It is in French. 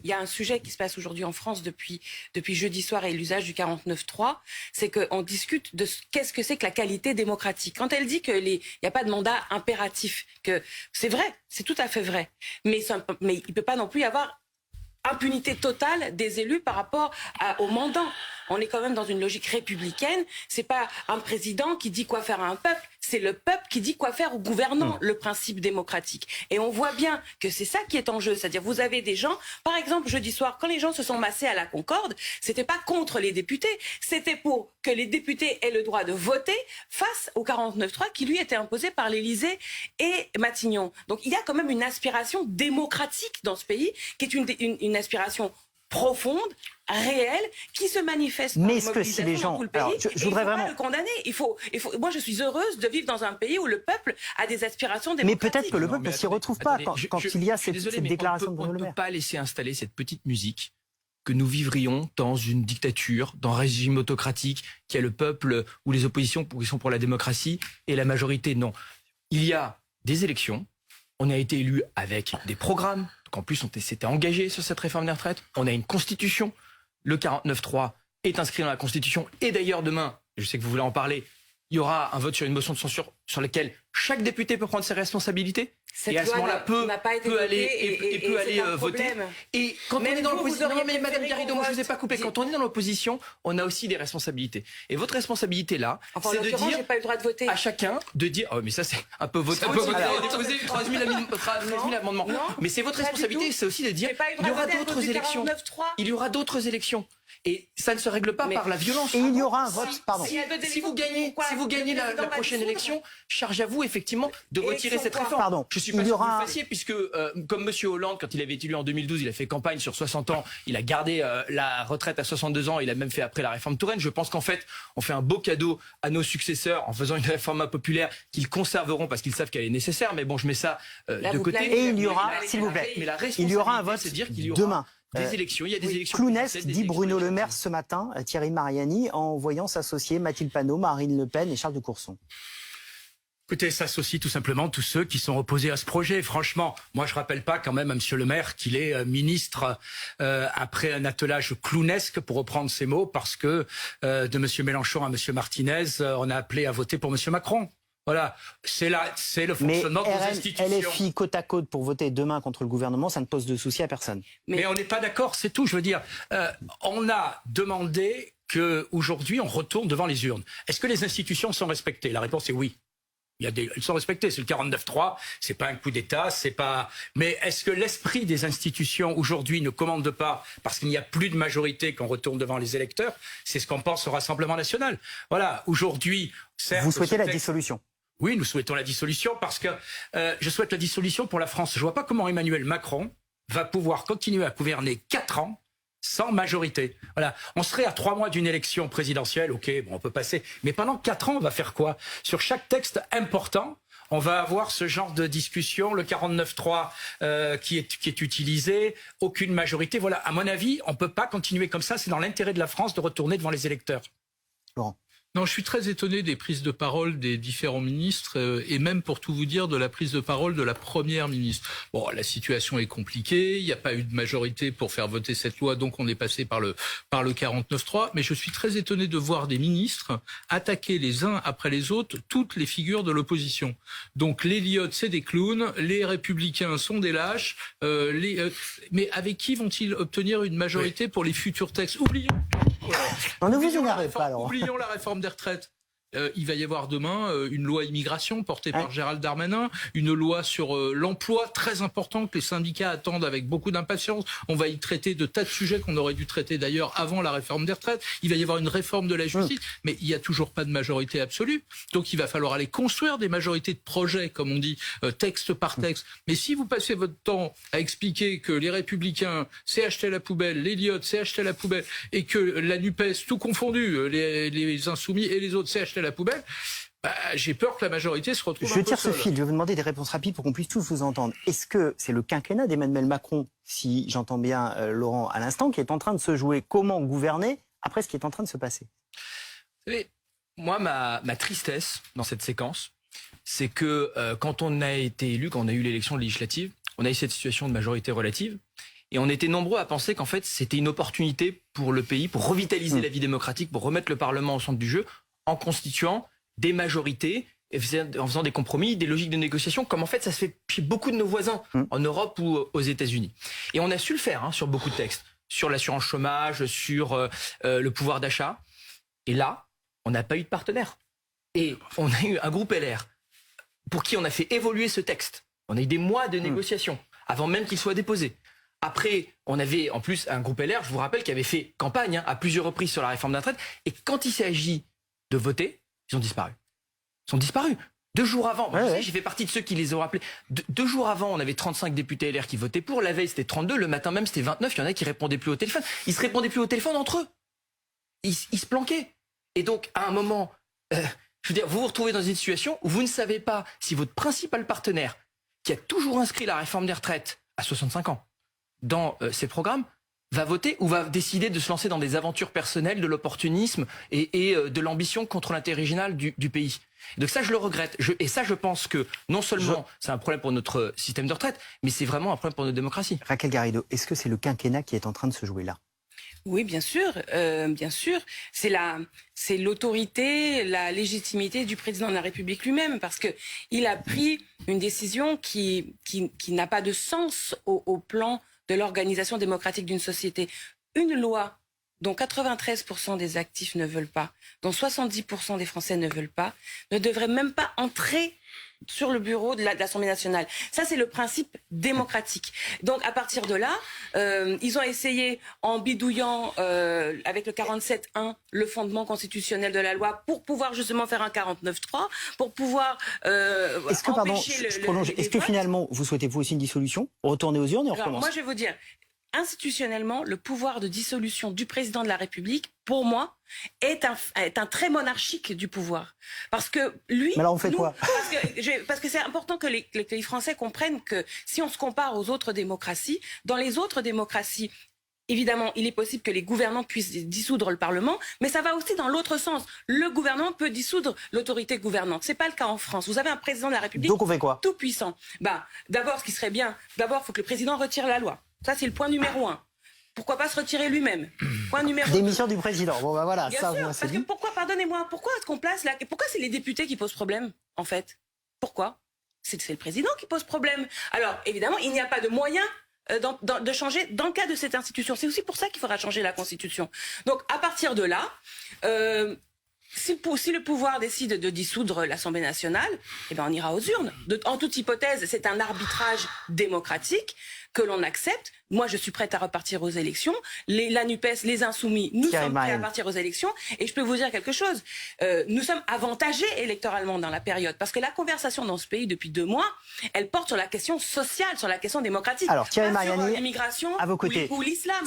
il y a un sujet qui se passe aujourd'hui en France depuis jeudi soir et l'usage du 49.3, c'est qu'on discute de qu'est-ce que c'est que la qualité démocratique. Quand elle dit qu'il n'y a pas de mandat impératif, que c'est vrai, c'est tout à fait vrai, mais il ne peut pas non plus y avoir impunité totale des élus par rapport aux mandants. On est quand même dans une logique républicaine. C'est pas un président qui dit quoi faire à un peuple, c'est le peuple qui dit quoi faire aux gouvernants, le principe démocratique. Et on voit bien que c'est ça qui est en jeu. C'est-à-dire, vous avez des gens, par exemple, jeudi soir, quand les gens se sont massés à la Concorde, c'était pas contre les députés, c'était pour que les députés aient le droit de voter face au 49.3 qui lui était imposé par l'Élysée et Matignon. Donc il y a quand même une aspiration démocratique dans ce pays, qui est une aspiration profonde, réelle, qui se manifeste par une mobilisation dans tout le pays. Alors, je voudrais vraiment pas le condamner. Moi, je suis heureuse de vivre dans un pays où le peuple a des aspirations démocratiques. Mais peut-être que le peuple ne s'y retrouve pas quand il y a cette déclaration de Bruno Le Maire. On ne peut pas laisser installer cette petite musique que nous vivrions dans une dictature, dans un régime autocratique, qui a le peuple ou les oppositions qui sont pour la démocratie et la majorité non. Il y a des élections, on a été élu avec des programmes, donc en plus on s'était engagé sur cette réforme des retraites, on a une constitution, le 49.3 est inscrit dans la constitution, et d'ailleurs demain, je sais que vous voulez en parler, il y aura un vote sur une motion de censure sur laquelle chaque député peut prendre ses responsabilités. Cette et à ce moment-là peut aller voter. Et quand on est dans l'opposition, non mais Madame Garrido, moi je vous ai pas coupé. Quand on est dans l'opposition, on a aussi des responsabilités. Et votre responsabilité là, c'est de dire j'ai pas eu le droit de voter. À chacun de dire, oh mais ça c'est un peu votre. Vous avez déposé 13 000 amendements. Mais c'est votre responsabilité, c'est aussi de dire, il y aura d'autres élections. Il y aura d'autres élections. Et ça ne se règle pas par la violence. Et il y aura un vote, pardon. Si vous gagnez la prochaine élection, charge à vous effectivement de retirer cette réforme. Pardon. Je suis pas sûr que vous le fassiez, puisque comme M. Hollande, quand il avait été élu en 2012, il a fait campagne sur 60 ans, il a gardé la retraite à 62 ans, il a même fait après la réforme Touraine. Je pense qu'en fait, on fait un beau cadeau à nos successeurs en faisant une réforme impopulaire qu'ils conserveront parce qu'ils savent qu'elle est nécessaire. Mais bon, je mets ça de côté. Et il y aura, s'il vous plaît, il y aura un vote demain. Des élections, il y a des élections. Clownesque, dit Bruno Le Maire ce matin, Thierry Mariani, en voyant s'associer Mathilde Panot, Marine Le Pen et Charles de Courson. Écoutez, s'associent tout simplement tous ceux qui sont opposés à ce projet. Franchement, moi je rappelle pas quand même à Monsieur le Maire qu'il est ministre après un attelage clownesque, pour reprendre ses mots, parce que de Monsieur Mélenchon à Monsieur Martinez, on a appelé à voter pour Monsieur Macron. Voilà, c'est le fonctionnement de nos institutions. Mais LFI côte à côte pour voter demain contre le gouvernement, ça ne pose de souci à personne. Mais on n'est pas d'accord, c'est tout. Je veux dire, on a demandé qu'aujourd'hui on retourne devant les urnes. Est-ce que les institutions sont respectées? La réponse est oui. Elles sont respectées. C'est le 49.3, c'est pas un coup d'État, c'est pas. Mais est-ce que l'esprit des institutions aujourd'hui ne commande pas, parce qu'il n'y a plus de majorité, qu'on retourne devant les électeurs? C'est ce qu'on pense au Rassemblement national. Voilà, aujourd'hui, certes. Vous souhaitez la dissolution? Oui, nous souhaitons la dissolution parce que je souhaite la dissolution pour la France. Je vois pas comment Emmanuel Macron va pouvoir continuer à gouverner 4 ans sans majorité. Voilà. On serait à 3 mois d'une élection présidentielle, ok, bon, on peut passer. Mais pendant 4 ans, on va faire quoi? Sur chaque texte important, on va avoir ce genre de discussion, le 49.3 qui est utilisé, aucune majorité. Voilà, à mon avis, on peut pas continuer comme ça. C'est dans l'intérêt de la France de retourner devant les électeurs. Laurent. Non, je suis très étonné des prises de parole des différents ministres et même, pour tout vous dire, de la prise de parole de la première ministre. Bon, la situation est compliquée, il n'y a pas eu de majorité pour faire voter cette loi, donc on est passé par le 49.3, mais je suis très étonné de voir des ministres attaquer les uns après les autres toutes les figures de l'opposition. Donc les Lyotte, c'est des clowns, les Républicains sont des lâches, mais avec qui vont-ils obtenir une majorité pour les futurs textes? Ne vous énervez pas, alors. Oublions la réforme des retraites. Il va y avoir demain une loi immigration portée par Gérald Darmanin, une loi sur l'emploi très important que les syndicats attendent avec beaucoup d'impatience. On va y traiter de tas de sujets qu'on aurait dû traiter d'ailleurs avant la réforme des retraites. Il va y avoir une réforme de la justice, mais il n'y a toujours pas de majorité absolue. Donc il va falloir aller construire des majorités de projets, comme on dit, texte par texte. Mais si vous passez votre temps à expliquer que les Républicains, c'est acheter la poubelle, les Lyotte, c'est acheter la poubelle, et que la NUPES, tout confondu, les Insoumis et les autres, c'est acheter la poubelle, j'ai peur que la majorité se retrouve. Je tire ce fil, je vais vous demander des réponses rapides pour qu'on puisse tous vous entendre. Est-ce que c'est le quinquennat d'Emmanuel Macron, si j'entends bien Laurent à l'instant, qui est en train de se jouer? Comment gouverner après ce qui est en train de se passer? Vous savez, moi, ma tristesse dans cette séquence, c'est que quand on a été élu, quand on a eu l'élection législative, on a eu cette situation de majorité relative. Et on était nombreux à penser qu'en fait, c'était une opportunité pour le pays, pour revitaliser la vie démocratique, pour remettre le Parlement au centre du jeu, en constituant des majorités, et en faisant des compromis, des logiques de négociation, comme en fait ça se fait chez beaucoup de nos voisins, en Europe ou aux États-Unis. Et on a su le faire sur beaucoup de textes, sur l'assurance chômage, sur le pouvoir d'achat. Et là, on n'a pas eu de partenaire. Et on a eu un groupe LR pour qui on a fait évoluer ce texte. On a eu des mois de négociations, avant même qu'il soit déposé. Après, on avait en plus un groupe LR, je vous rappelle, qui avait fait campagne à plusieurs reprises sur la réforme des retraites. Et quand il s'agit de voter, ils ont disparu. Ils ont disparu. 2 jours avant, j'ai fait partie de ceux qui les ont rappelés. 2 jours avant, on avait 35 députés LR qui votaient pour. La veille, c'était 32. Le matin même, c'était 29. Il y en a qui répondaient plus au téléphone. Ils se répondaient plus au téléphone entre eux. Ils se planquaient. Et donc, à un moment, je veux dire, vous vous retrouvez dans une situation où vous ne savez pas si votre principal partenaire, qui a toujours inscrit la réforme des retraites à 65 ans dans ses programmes, va voter ou va décider de se lancer dans des aventures personnelles, de l'opportunisme et de l'ambition contre l'intérêt général du pays. Donc ça, je le regrette. Et ça, je pense que non seulement c'est un problème pour notre système de retraite, mais c'est vraiment un problème pour notre démocratie. Raquel Garrido, est-ce que c'est le quinquennat qui est en train de se jouer là? Oui, bien sûr, bien sûr. C'est l'autorité, la légitimité du président de la République lui-même, parce que il a pris une décision qui n'a pas de sens au plan de l'organisation démocratique d'une société. Une loi dont 93% des actifs ne veulent pas, dont 70% des Français ne veulent pas, ne devrait même pas entrer sur le bureau de l'Assemblée nationale. Ça, c'est le principe démocratique. Donc, à partir de là, ils ont essayé, en bidouillant avec le 47.1, le fondement constitutionnel de la loi, pour pouvoir justement faire un 49.3, pour pouvoir est-ce que, pardon, je prolonge, est-ce que finalement, vous souhaitez vous aussi une dissolution, retourner aux urnes et on recommence? Alors, moi, je vais vous dire, institutionnellement, le pouvoir de dissolution du président de la République, pour moi, est un trait monarchique du pouvoir. Parce que lui... Mais alors on fait quoi? Parce que c'est important que les Français comprennent que si on se compare aux autres démocraties, dans les autres démocraties, évidemment, il est possible que les gouvernants puissent dissoudre le Parlement, mais ça va aussi dans l'autre sens. Le gouvernement peut dissoudre l'autorité gouvernante. C'est pas le cas en France. Vous avez un président de la République donc on fait quoi? Tout puissant. D'abord, ce qui serait bien, il faut que le président retire la loi. Ça, c'est le point numéro 1. Pourquoi pas se retirer lui-même? Point numéro 2. Démission du président. Bon, ben voilà, bien ça, sûr, parce que pardonnez-moi, pourquoi est-ce qu'on place là? Pourquoi c'est les députés qui posent problème, en fait? Pourquoi? C'est le président qui pose problème. Alors, évidemment, il n'y a pas de moyen de changer dans le cas de cette institution. C'est aussi pour ça qu'il faudra changer la Constitution. Donc, à partir de là, si le pouvoir décide de dissoudre l'Assemblée nationale, eh ben on ira aux urnes. En toute hypothèse, c'est un arbitrage démocratique que l'on accepte. Moi, je suis prête à repartir aux élections. La NUPES, les Insoumis, nous sommes prêts à partir aux élections. Et je peux vous dire quelque chose. Nous sommes avantagés électoralement dans la période. Parce que la conversation dans ce pays depuis 2 mois, elle porte sur la question sociale, sur la question démocratique. Alors, Thierry Mariani, Mariani, sur l'immigration à vos côtés. ou l'islam.